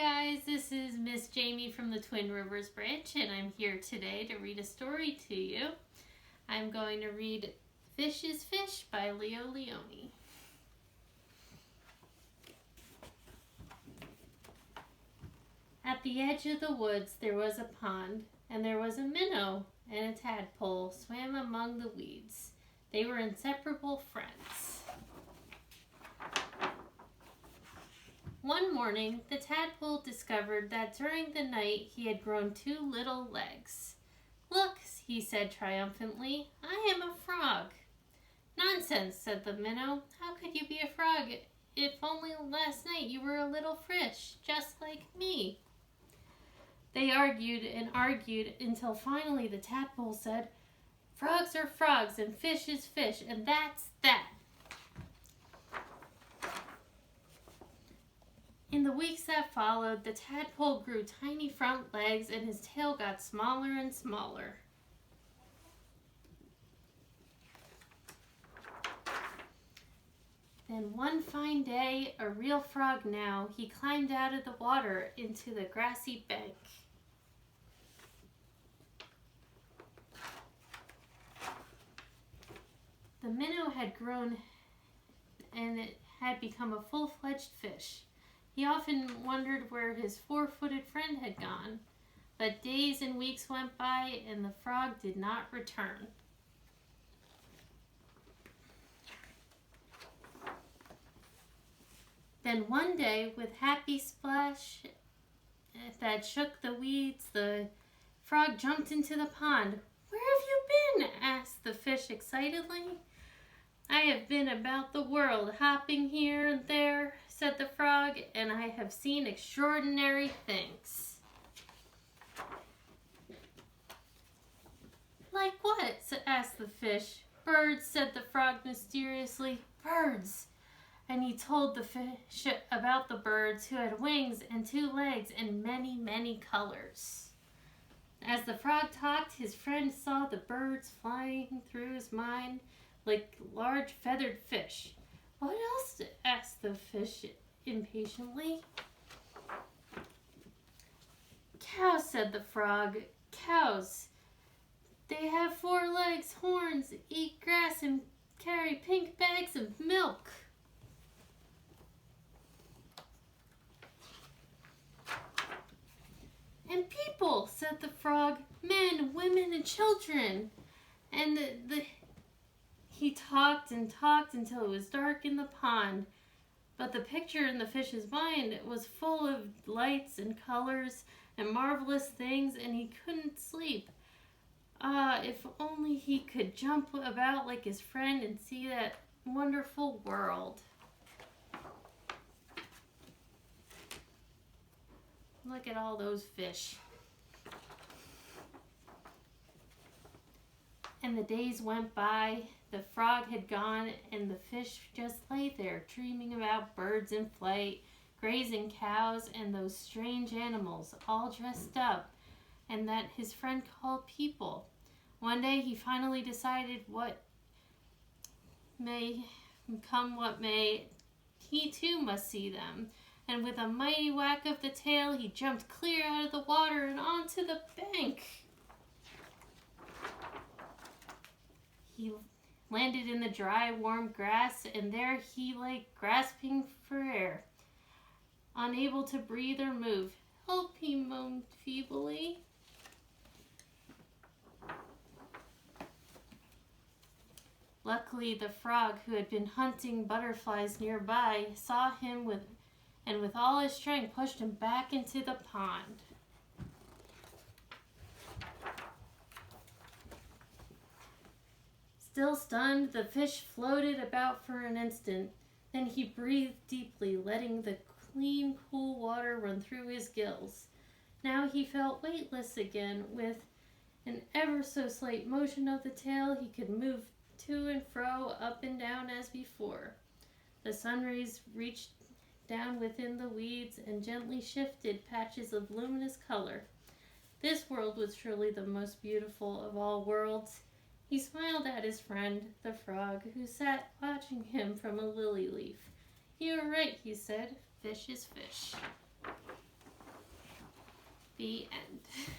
guys, this is Miss Jamie from the Twin Rivers Branch, and I'm here today to read a story to you. I'm going to read Fish is Fish by Leo Lionni. At the edge of the woods there was a pond, and there was a minnow and a tadpole swam among the weeds. They were inseparable friends. One morning, the tadpole discovered that during the night he had grown 2 little legs. "Look," he said triumphantly, "I am a frog." "Nonsense," said the minnow. "How could you be a frog if only last night you were a little fish, just like me?" They argued and argued until finally the tadpole said, "Frogs are frogs and fish is fish, and that's that." In the weeks that followed, the tadpole grew tiny front legs and his tail got smaller and smaller. Then one fine day, a real frog now, he climbed out of the water into the grassy bank. The minnow had grown and it had become a full-fledged fish. He often wondered where his 4-footed friend had gone, but days and weeks went by and the frog did not return. Then one day, with happy splash that shook the weeds, the frog jumped into the pond. "Where have you been?" asked the fish excitedly. "I have been about the world, hopping here and there," said the frog, "and I have seen extraordinary things." "Like what?" asked the fish. "Birds," said the frog mysteriously. "Birds." And he told the fish about the birds who had wings and 2 legs and many, many colors. As the frog talked, his friend saw the birds flying through his mind like large feathered fish. "What else?" asked the fish impatiently. "Cows," said the frog. "Cows. They have 4 legs, horns, eat grass, and carry pink bags of milk." "And people," said the frog. "Men, women, and children." And he talked and talked until it was dark in the pond. But the picture in the fish's mind was full of lights and colors and marvelous things, and he couldn't sleep. If only he could jump about like his friend and see that wonderful world. Look at all those fish. And the days went by. The frog had gone, and the fish just lay there, dreaming about birds in flight, grazing cows, and those strange animals, all dressed up, and that his friend called people. One day he finally decided, what may come what may, he too must see them. And with a mighty whack of the tail, he jumped clear out of the water and onto the bank. He landed in the dry, warm grass, and there he lay grasping for air, unable to breathe or move. "Help," he moaned feebly. Luckily, the frog, who had been hunting butterflies nearby, saw him and with all his strength pushed him back into the pond. Still stunned, the fish floated about for an instant. Then he breathed deeply, letting the clean, cool water run through his gills. Now he felt weightless again. With an ever so slight motion of the tail, he could move to and fro, up and down as before. The sun rays reached down within the weeds and gently shifted patches of luminous color. This world was surely the most beautiful of all worlds. He smiled at his friend, the frog, who sat watching him from a lily leaf. "You are right," he said. "Fish is fish." The end.